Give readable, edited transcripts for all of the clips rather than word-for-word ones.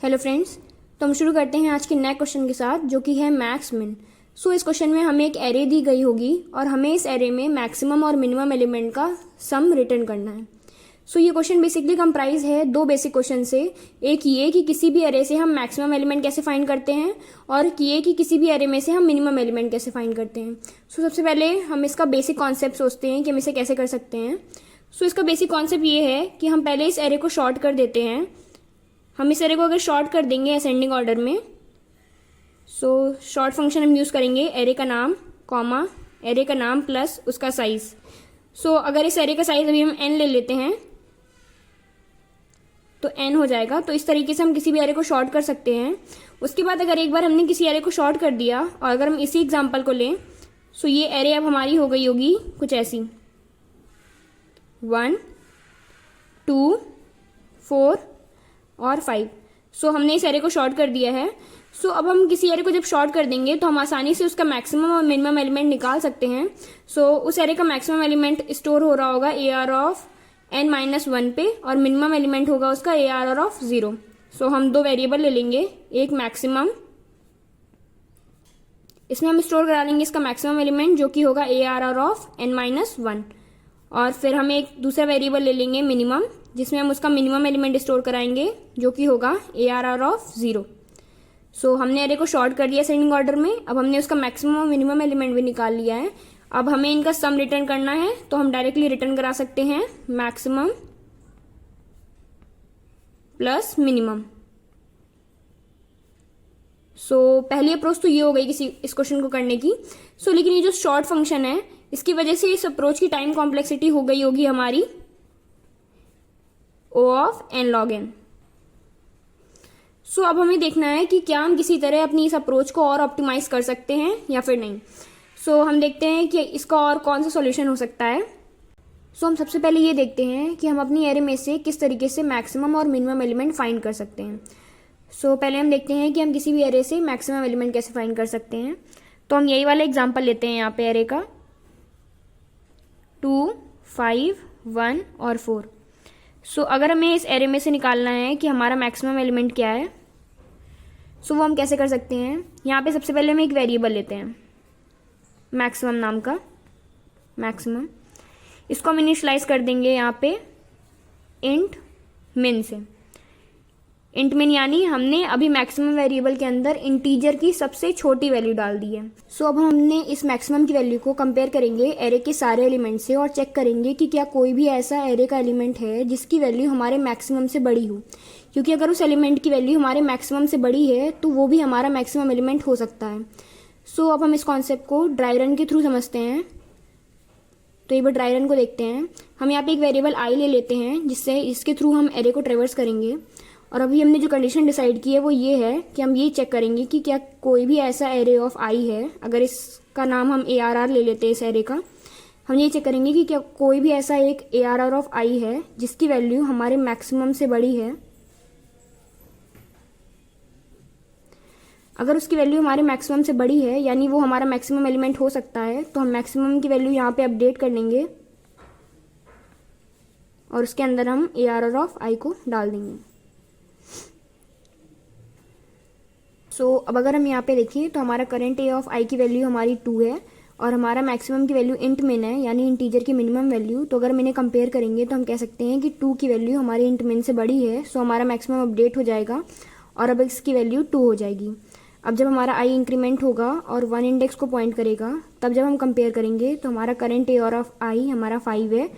Hello friends, तो हम शुरू करते हैं आज के नए क्वेश्चन के साथ जो कि है मैक्स मिन। इस क्वेश्चन में हमें एक एरे दी गई होगी और हमें इस एरे में मैक्सिमम और मिनिमम एलिमेंट का सम रिटर्न करना है। ये क्वेश्चन बेसिकली कंप्राइज है दो बेसिक क्वेश्चन से। एक ये कि किसी भी एरे से हम मैक्सिमम एलिमेंट कैसे फाइंड करते हैं और ये कि किसी भी एरे में से हम मिनिमम एलिमेंट कैसे फाइंड करते हैं। सबसे पहले हम इसका बेसिक कॉन्सेप्ट सोचते हैं कि हम इसे कैसे कर सकते हैं। इसका बेसिक कॉन्सेप्ट ये है कि हम पहले इस एरे को शॉर्ट कर देते हैं। हम इस एरे को अगर शॉर्ट कर देंगे असेंडिंग ऑर्डर में, शॉर्ट फंक्शन हम यूज़ करेंगे एरे का नाम कॉमा एरे का नाम प्लस उसका साइज। अगर इस एरे का साइज अभी हम n ले लेते हैं तो n हो जाएगा। तो इस तरीके से हम किसी भी एरे को शॉर्ट कर सकते हैं। उसके बाद अगर एक बार हमने किसी एरे को शॉर्ट कर दिया और अगर हम इसी एग्जांपल को लें ये एरे अब हमारी हो गई होगी कुछ ऐसी 1 2 4 और 5। हमने इस एरे को शॉर्ट कर दिया है। अब हम किसी एरे को जब शॉर्ट कर देंगे तो हम आसानी से उसका मैक्सिमम और मिनिमम एलिमेंट निकाल सकते हैं। उस एरे का मैक्सिमम एलिमेंट स्टोर हो रहा होगा AR ऑफ n-1 पे और मिनिमम एलिमेंट होगा उसका AR ऑफ 0। हम दो वेरिएबल ले लेंगे, एक मैक्सिमम, इसमें हम स्टोर करा लेंगे इसका मैक्सिमम एलिमेंट जो कि होगा AR ऑफ n-1, और फिर हम एक दूसरा वेरिएबल ले लेंगे मिनिमम जिसमें हम उसका मिनिमम एलिमेंट स्टोर कराएंगे जो कि होगा AR ऑफ 0। हमने एरे को शॉर्ट कर दिया असेंडिंग ऑर्डर में। अब हमने उसका मैक्सिमम और मिनिमम एलिमेंट भी निकाल लिया है। अब हमें इनका सम रिटर्न करना है तो हम डायरेक्टली रिटर्न करा सकते हैं मैक्सिमम प्लस मिनिमम। पहली अप्रोच तो ये हो गई इस क्वेश्चन को करने की। लेकिन ये जो शॉर्ट फंक्शन है इसकी वजह से इस अप्रोच की टाइम कॉम्प्लेक्सिटी हो गई होगी हमारी O of n log n। अब हमें देखना है कि क्या हम किसी तरह अपनी इस अप्रोच को और ऑप्टिमाइज कर सकते हैं या फिर नहीं। हम देखते हैं कि इसका और कौन सा सॉल्यूशन हो सकता है। हम सबसे पहले ये देखते हैं कि हम अपनी एरे में से किस तरीके से मैक्सिमम और मिनिमम एलिमेंट फाइंड कर सकते हैं। पहले हम देखते हैं कि हम किसी भी एरे से मैक्सिमम एलिमेंट कैसे फाइंड कर सकते हैं। हम यही वाला एग्जाम्पल लेते हैं यहाँ पे एरे का 2 5 1 और 4। अगर हमें इस एरे में से निकालना है कि हमारा मैक्सिमम एलिमेंट क्या है, वो हम कैसे कर सकते हैं। यहाँ पे सबसे पहले हम एक वेरिएबल लेते हैं मैक्सिमम नाम का, मैक्सिमम, इसको हम इनिशियलाइज कर देंगे यहाँ पे इंट मिन से। इंट मिन यानी हमने अभी मैक्सिमम वेरिएबल के अंदर इंटीजर की सबसे छोटी वैल्यू डाल दी है। अब हमने इस मैक्सिमम की वैल्यू को कंपेयर करेंगे एरे के सारे एलिमेंट से और चेक करेंगे कि क्या कोई भी ऐसा एरे का एलिमेंट है जिसकी वैल्यू हमारे मैक्सिमम से बड़ी हो, क्योंकि अगर उस एलिमेंट की वैल्यू हमारे मैक्सिमम से बड़ी है तो वो भी हमारा मैक्सिमम एलिमेंट हो सकता है। अब हम इस कॉन्सेप्ट को ड्राई रन के थ्रू समझते हैं। तो एक बार ड्राई रन को देखते हैं। हम यहाँ पे एक वेरिएबल i ले लेते हैं इसके थ्रू हम एरे को ट्रेवर्स करेंगे। और अभी हमने जो कंडीशन डिसाइड की है वो ये है कि हम ये चेक करेंगे कि क्या कोई भी ऐसा एरे ऑफ i है। अगर इसका नाम हम ARR ले लेते हैं इस एरे का, हम ये चेक करेंगे कि क्या कोई भी ऐसा एक ARR ऑफ i है जिसकी वैल्यू हमारे मैक्सिमम से बड़ी है। अगर उसकी वैल्यू हमारे मैक्सिमम से बड़ी है यानी वो हमारा मैक्सिमम एलिमेंट हो सकता है, तो हम मैक्सिमम की वैल्यू यहाँ पे अपडेट कर लेंगे और उसके अंदर हम ARR ऑफ i को डाल देंगे। अब अगर हम यहाँ पे देखिए तो हमारा करंट A ऑफ i की वैल्यू हमारी 2 है और हमारा मैक्सिमम की वैल्यू इंट मिन है यानी इंटीजर की मिनिमम वैल्यू। तो अगर हम इन्हें कंपेयर करेंगे तो हम कह सकते हैं कि 2 की वैल्यू हमारी इंट मिन से बड़ी है। हमारा मैक्सिमम अपडेट हो जाएगा और अब इसकी वैल्यू 2 हो जाएगी। अब जब हमारा i इंक्रीमेंट होगा और 1 इंडेक्स को पॉइंट करेगा तब जब हम कंपेयर करेंगे तो हमारा करंट AR ऑफ i हमारा 5 है।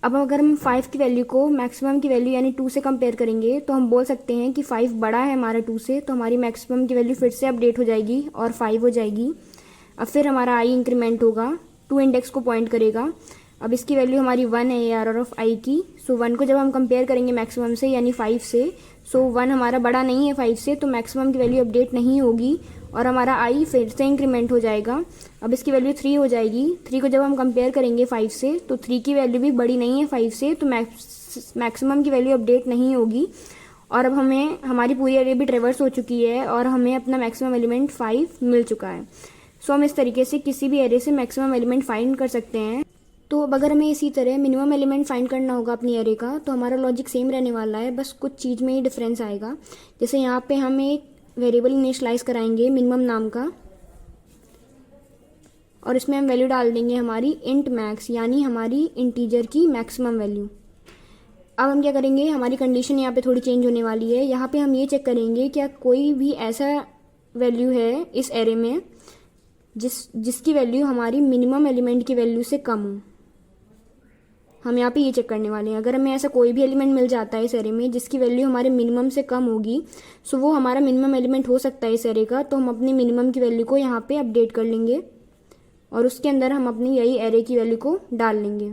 अब अगर हम 5 की वैल्यू को मैक्सिमम की वैल्यू यानी 2 से कंपेयर करेंगे तो हम बोल सकते हैं कि 5 बड़ा है हमारा 2 से, तो हमारी मैक्सिमम की वैल्यू फिर से अपडेट हो जाएगी और 5 हो जाएगी। अब फिर हमारा i इंक्रीमेंट होगा, 2 इंडेक्स को पॉइंट करेगा। अब इसकी वैल्यू हमारी 1 है ARR ऑफ i की। 1 को जब हम कंपेयर करेंगे मैक्सिमम से यानी 5 से, 1 हमारा बड़ा नहीं है 5 से, तो मैक्सिमम की वैल्यू अपडेट नहीं होगी और हमारा i फिर से इंक्रीमेंट हो जाएगा। अब इसकी वैल्यू 3 हो जाएगी। 3 को जब हम कंपेयर करेंगे 5 से तो 3 की वैल्यू भी बड़ी नहीं है 5 से, तो मैक्सिमम की वैल्यू अपडेट नहीं होगी। और अब हमारी पूरी एरे भी ट्रेवर्स हो चुकी है और हमें अपना मैक्सिमम एलिमेंट 5 मिल चुका है। हम इस तरीके से किसी भी एरे से मैक्सिमम एलिमेंट फाइंड कर सकते हैं। तो अब अगर हमें इसी तरह मिनिमम एलिमेंट फाइंड करना होगा अपनी एरे का, तो हमारा लॉजिक सेम रहने वाला है, बस कुछ चीज़ में ही डिफरेंस आएगा। जैसे यहाँ पे हम एक वेरिएबल इनिशियलाइज कराएंगे मिनिमम नाम का, और इसमें हम वैल्यू डाल देंगे हमारी इंट मैक्स, यानी हमारी इंटीजर की मैक्सिमम वैल्यू। अब हम क्या करेंगे, हमारी कंडीशन यहाँ पे थोड़ी चेंज होने वाली है। यहाँ पे हम ये चेक करेंगे क्या कोई भी ऐसा वैल्यू है इस एरे में जिसकी वैल्यू हमारी मिनिमम एलिमेंट की वैल्यू से कम हो। हम यहाँ पे ये चेक करने वाले हैं। अगर हमें ऐसा कोई भी एलिमेंट मिल जाता है इस एरे में जिसकी वैल्यू हमारे मिनिमम से कम होगी, सो वो हमारा मिनिमम एलिमेंट हो सकता है इस एरे का, तो हम अपनी मिनिमम की वैल्यू को यहाँ पे अपडेट कर लेंगे और उसके अंदर हम अपनी यही एरे की वैल्यू को डाल लेंगे।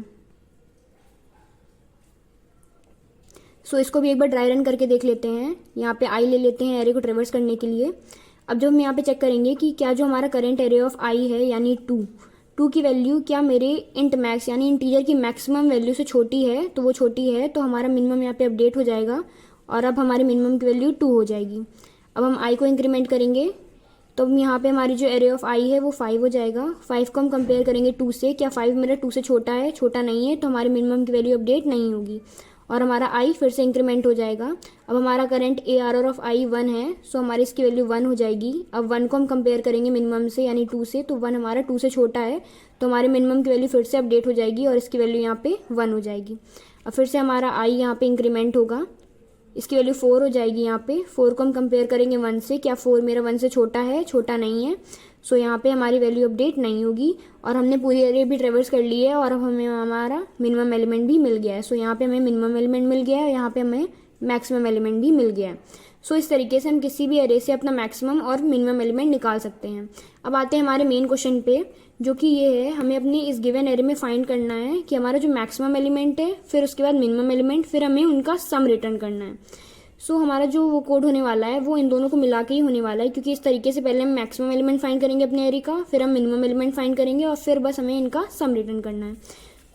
सो इसको भी एक बार ड्राई रन करके देख लेते हैं। यहाँ पे आई ले लेते हैं एरे को ट्रेवर्स करने के लिए। अब जो हम यहाँ पे चेक करेंगे कि क्या जो हमारा करंट एरे ऑफ आई है यानी 2 की वैल्यू क्या मेरे इंट मैक्स यानी इंटीजर की मैक्सिमम वैल्यू से छोटी है, तो वो छोटी है तो हमारा मिनिमम यहाँ पे अपडेट हो जाएगा और अब हमारी मिनिमम की वैल्यू 2 हो जाएगी। अब हम आई को इंक्रीमेंट करेंगे तो अब यहाँ पे हमारी जो एरे ऑफ आई है वो 5 हो जाएगा। 5 को हम कंपेयर करेंगे 2 से, क्या 5 मेरा 2 से छोटा है? छोटा नहीं है, तो हमारी मिनिमम की वैल्यू अपडेट नहीं होगी और हमारा आई फिर से इंक्रीमेंट हो जाएगा। अब हमारा करंट ए आर ऑफ आई 1 है, सो हमारी इसकी वैल्यू 1 हो जाएगी। अब 1 को हम कंपेयर करेंगे मिनिमम से यानी 2 से, तो 1 हमारा 2 से छोटा है, तो हमारे मिनिमम की वैल्यू फिर से अपडेट हो जाएगी और इसकी वैल्यू यहाँ पे 1 हो जाएगी। अब फिर से हमारा आई यहाँ पे इंक्रीमेंट होगा, इसकी वैल्यू 4 हो जाएगी। यहाँ पे 4 को हम कंपेयर करेंगे 1 से, क्या 4 मेरा 1 से छोटा है? छोटा नहीं है, सो यहाँ पे हमारी वैल्यू अपडेट नहीं होगी और हमने पूरी एरे भी ट्रेवर्स कर ली है और अब हमें हमारा मिनिमम एलिमेंट भी मिल गया है। सो यहाँ पे हमें मिनिमम एलिमेंट मिल गया है, यहाँ पे हमें मैक्सिमम एलिमेंट भी मिल गया है। सो इस तरीके से हम किसी भी एरे से अपना मैक्सिमम और मिनिमम एलिमेंट निकाल सकते हैं। अब आते हैं हमारे मेन क्वेश्चन पे, जो कि ये है, हमें अपनी इस गिवन एरे में फाइंड करना है कि हमारा जो मैक्सिमम एलिमेंट है, फिर उसके बाद मिनिमम एलिमेंट, फिर हमें उनका सम रिटर्न करना है। सो हमारा जो वो कोड होने वाला है वो इन दोनों को मिला के ही होने वाला है, क्योंकि इस तरीके से पहले हम मैक्सिमम एलिमेंट फाइंड करेंगे अपने एरे का, फिर हम मिनिमम एलिमेंट फाइंड करेंगे और फिर बस हमें इनका सम रिटर्न करना है।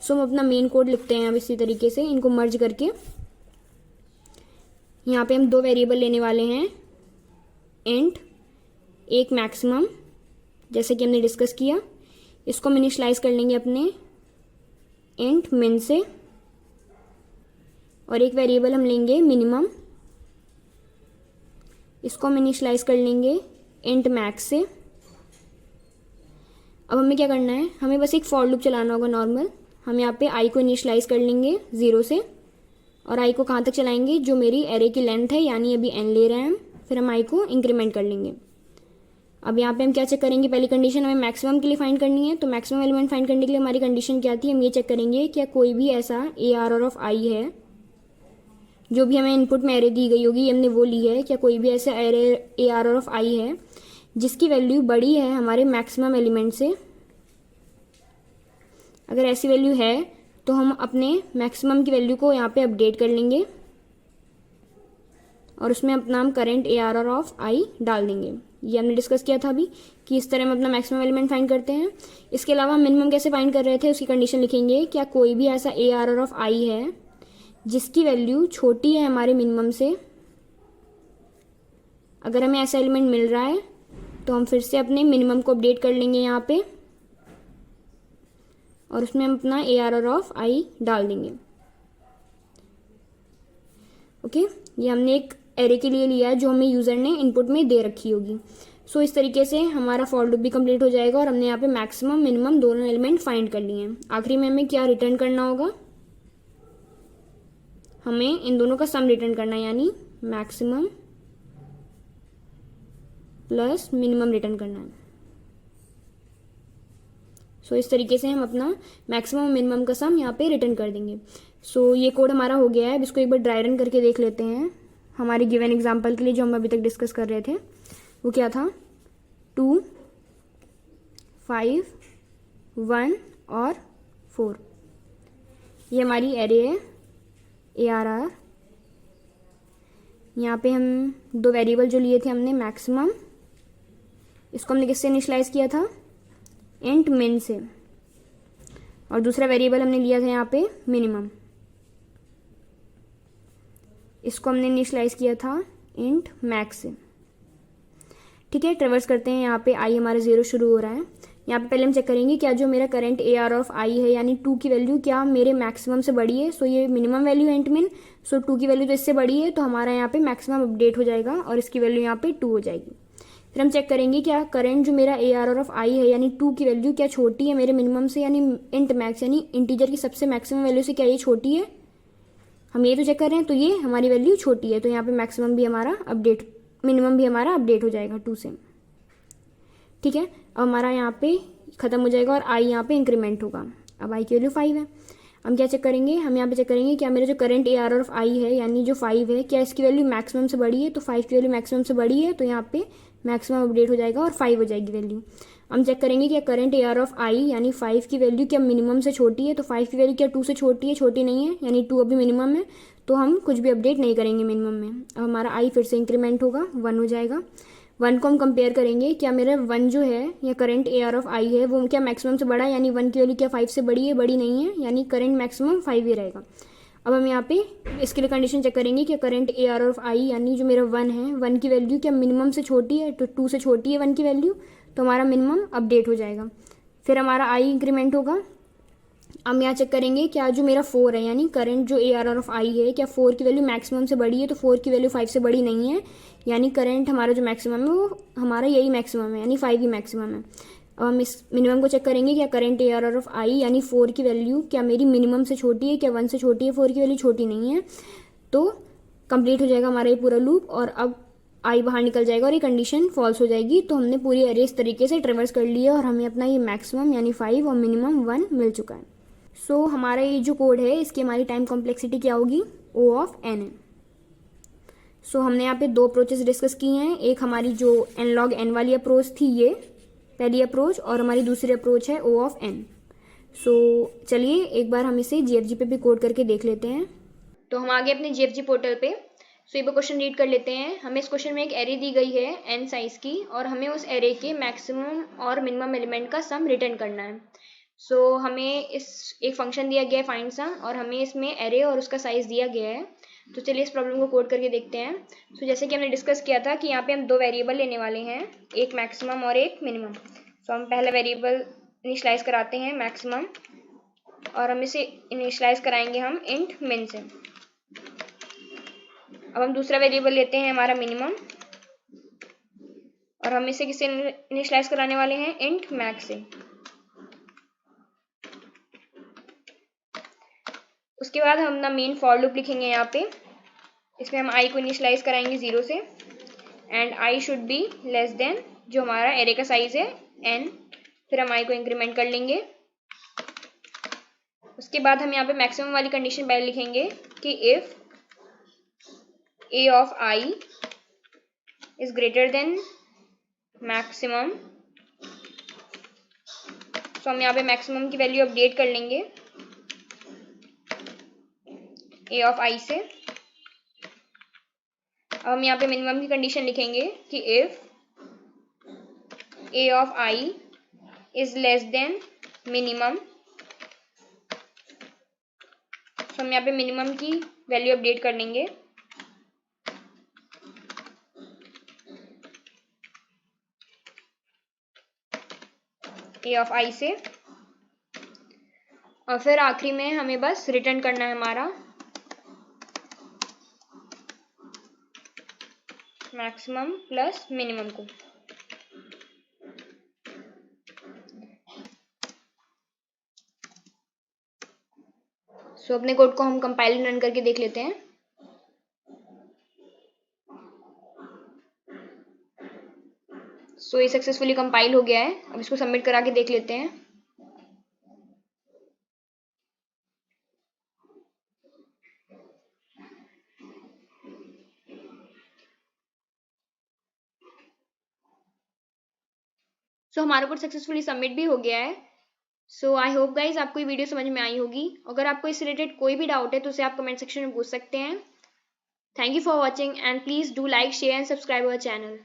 सो हम अपना मेन कोड लिखते हैं अब इसी तरीके से, इनको मर्ज करके। यहाँ पे हम 2 वेरिएबल लेने वाले हैं, इंट एक मैक्सिमम, जैसे कि हमने डिस्कस किया। इसको हम इनिशियलाइज कर लेंगे अपने इंट मिन से, और एक वेरिएबल हम लेंगे मिनिमम, इसको हम इनिशियलाइज कर लेंगे इंट मैक्स से। अब हमें क्या करना है, हमें बस एक फॉर लूप चलाना होगा नॉर्मल। हम यहाँ पे आई को इनिशियलाइज कर लेंगे 0 से, और आई को कहाँ तक चलाएंगे? जो मेरी एरे की लेंथ है, यानी अभी n ले रहे हैं हम, फिर हम आई को इंक्रीमेंट कर लेंगे। अब यहाँ पे हम क्या चेक करेंगे, पहली कंडीशन हमें मैक्सिमम के लिए फाइंड करनी है, तो मैक्सिमम एलिमेंट फाइंड करने के लिए हमारी कंडीशन क्या थी? हम ये चेक करेंगे क्या कोई भी ऐसा ए आर ऑफ आई है, जो भी हमें इनपुट में एरे दी गई होगी हमने वो ली है, क्या कोई भी ऐसा एरे ए आर ऑफ आई है जिसकी वैल्यू बड़ी है हमारे मैक्सिमम एलिमेंट से। अगर ऐसी वैल्यू है तो हम अपने मैक्सिमम की वैल्यू को यहाँ पे अपडेट कर लेंगे और उसमें अपना हम करंट ए आर ऑफ आई डाल देंगे। ये हमने डिस्कस किया था अभी कि इस तरह हम अपना मैक्सिमम एलिमेंट फाइंड करते हैं। इसके अलावा हम मिनिमम कैसे फाइंड कर रहे थे, उसकी कंडीशन लिखेंगे, क्या कोई भी ऐसा ए आर ऑफ आई है जिसकी वैल्यू छोटी है हमारे मिनिमम से। अगर हमें ऐसा एलिमेंट मिल रहा है तो हम फिर से अपने मिनिमम को अपडेट कर लेंगे यहाँ पे और उसमें हम अपना ए आर ऑफ आई डाल देंगे। ओके, ये हमने एक एरे के लिए लिया है जो हमें यूजर ने इनपुट में दे रखी होगी। सो इस तरीके से हमारा फॉर लूप भी कंप्लीट हो जाएगा और हमने यहाँ पे मैक्सिमम मिनिमम दोनों एलिमेंट फाइंड कर लिए हैं। आखिरी में हमें क्या रिटर्न करना होगा, हमें इन दोनों का सम रिटर्न करना है, यानी मैक्सिमम प्लस मिनिमम रिटर्न करना है। सो इस तरीके से हम अपना मैक्सिमम मिनिमम का सम यहाँ पे रिटर्न कर देंगे। सो ये कोड हमारा हो गया है। अब इसको एक बार ड्राई रन करके देख लेते हैं हमारे गिवन एग्जांपल के लिए, जो हम अभी तक डिस्कस कर रहे थे। वो क्या था, 2, 5, 1 और 4। ये हमारी एरे है ए आर आर। यहाँ पे हम 2 वेरिएबल जो लिए थे हमने मैक्सिमम, इसको हमने किससे इनिशियलाइज किया था? इंट मिन से, और दूसरा वेरिएबल हमने लिया था यहाँ पे मिनिमम, इसको हमने इनिशियलाइज किया था इंट मैक्स से। ठीक है, ट्रेवर्स करते हैं। यहाँ पे आई हमारा 0 शुरू हो रहा है, यहाँ पे पहले हम चेक करेंगे क्या जो मेरा करंट AR ऑफ आई है यानी 2 की वैल्यू क्या मेरे मैक्सिमम से बड़ी है। सो ये मिनिमम वैल्यू है इंट मिन, सो 2 की वैल्यू तो इससे बड़ी है, तो हमारा यहाँ पे मैक्सिमम अपडेट हो जाएगा और इसकी वैल्यू यहाँ पे 2 हो जाएगी। फिर हम चेक करेंगे क्या करंट जो मेरा AR ऑफ आई है यानी 2 की वैल्यू क्या छोटी है मेरे मिनिमम से, यानी इंट मैक्स यानी इंटीजर की सबसे मैक्सिमम वैल्यू से क्या ये छोटी है। हम ये तो चेक कर रहे हैं, तो ये हमारी वैल्यू छोटी है, तो यहाँ पे मैक्सिमम भी हमारा अपडेट, मिनिमम भी हमारा अपडेट हो जाएगा 2 से। ठीक है, अब हमारा यहाँ पे खत्म हो जाएगा और आई यहाँ पे इंक्रीमेंट होगा। अब आई की वैल्यू 5 है। हम क्या चेक करेंगे, हम यहाँ पे चेक करेंगे क्या मेरा जो करंट AR ऑफ आई है यानी जो 5 है क्या इसकी वैल्यू मैक्सिमम से बड़ी है, तो 5 की वैल्यू मैक्सिमम से बड़ी है, तो यहाँ पे मैक्सिमम अपडेट हो जाएगा और 5 हो जाएगी वैल्यू। हम चेक करेंगे क्या करंट AR ऑफ आई यानी 5 की वैल्यू क्या मिनिमम से छोटी है, तो 5 की वैल्यू क्या 2 से छोटी है, छोटी नहीं है, यानी 2 अभी मिनिमम है, तो हम कुछ भी अपडेट नहीं करेंगे मिनिमम में। अब हमारा आई फिर से इंक्रीमेंट होगा, 1 हो जाएगा। 1 को हम कंपेयर करेंगे क्या मेरा 1 जो है या करंट AR ऑफ आई है वो क्या मैक्सिमम से बड़ा है, यानी 1 की वैल्यू क्या 5 से बड़ी है, बड़ी नहीं है, यानी करंट मैक्सिमम 5 ही रहेगा। अब हम यहाँ पे इसके लिए कंडीशन चेक करेंगे कि करंट AR ऑफ आई यानी जो मेरा 1 है, 1 की वैल्यू क्या मिनिमम से छोटी है, तो 2 से छोटी है 1 की वैल्यू, तो हमारा मिनिमम अपडेट हो जाएगा। फिर हमारा आई इंक्रीमेंट होगा। हम यहाँ चेक करेंगे क्या जो मेरा 4 है यानी करंट जो AR ऑफ आई है क्या 4 की वैल्यू मैक्सिमम से बड़ी है, तो 4 की वैल्यू 5 से बड़ी नहीं है, यानी करंट हमारा जो मैक्सिमम है वो हमारा यही मैक्सिमम है, यानी 5 ही मैक्सिमम है। अब हम इस मिनिमम को चेक करेंगे क्या करंट AR ऑफ आई यानी 4 की वैल्यू क्या मेरी मिनिमम से छोटी है, क्या 1 से छोटी है, 4 की वैल्यू छोटी नहीं है, तो कंप्लीट हो जाएगा हमारा ये पूरा लूप और अब आई बाहर निकल जाएगा और ये कंडीशन फॉल्स हो जाएगी। तो हमने पूरी एरे इस तरीके से ट्रेवर्स कर ली है और हमें अपना ये मैक्सिमम यानी 5 और मिनिमम 1 मिल चुका है। सो हमारा ये जो कोड है इसकी हमारी टाइम कॉम्प्लेक्सिटी क्या होगी, O ऑफ n है। सो हमने यहाँ पे 2 अप्रोचेस डिस्कस की हैं, एक हमारी जो n log n वाली अप्रोच थी ये पहली अप्रोच, और हमारी दूसरी अप्रोच है O ऑफ n। सो चलिए एक बार हम इसे GFG पे भी कोड करके देख लेते हैं। तो हम आगे अपने GFG पोर्टल पे, सो ये क्वेश्चन रीड कर लेते हैं। हमें इस क्वेश्चन में एक एरे दी गई है n साइज की और हमें उस एरे के मैक्सिमम और मिनिमम एलिमेंट का सम रिटर्न करना है। सो हमें इस एक फंक्शन दिया गया है फाइंड सम और हमें इसमें एरे और उसका साइज दिया गया है। तो चलिए इस प्रॉब्लम को कोड करके देखते हैं। सो जैसे कि हमने डिस्कस किया था कि यहाँ पे हम 2 वेरिएबल लेने वाले हैं, एक मैक्सिमम और एक मिनिमम। सो हम पहला वेरिएबल इनिशियलाइज कराते हैं मैक्सिमम और हम इसे इनिशियलाइज कराएंगे हम इंट मिन से। अब हम दूसरा वेरिएबल लेते हैं हमारा मिनिमम और हम इसे किससे इनिशियलाइज कराने वाले हैं, इंट मैक्स से। उसके बाद हम ना मेन फॉर लूप लिखेंगे यहाँ पे, इसमें हम आई को इनिशियलाइज कराएंगे 0 से and I should be less than जो हमारा एरे का साइज है n। फिर हम आई को इंक्रीमेंट कर लेंगे। उसके बाद हम यहाँ पे मैक्सिमम वाली कंडीशन पहले लिखेंगे कि if a of I is greater than maximum. So हम यहाँ पे मैक्सिमम की वैल्यू अपडेट कर लेंगे a ऑफ आई से। अब हम यहाँ पे मिनिमम की कंडीशन लिखेंगे कि if a of I is less than minimum. तो हम यहाँ पे मिनिमम की वैल्यू अपडेट कर लेंगे a ऑफ आई से और फिर आखिरी में हमें बस रिटर्न करना है हमारा मैक्सिमम प्लस मिनिमम को। सो अपने कोड को हम कंपाइल रन करके देख लेते हैं। सो ये सक्सेसफुली कंपाइल हो गया है। अब इसको सबमिट करा के देख लेते हैं। सो हमारा कोड सक्सेसफुली सबमिट भी हो गया है। सो आई होप गाइज आपको ये वीडियो समझ में आई होगी। अगर आपको इससे रिलेटेड कोई भी डाउट है तो उसे आप कमेंट सेक्शन में पूछ सकते हैं। Thank you for watching and please do like share and subscribe our channel.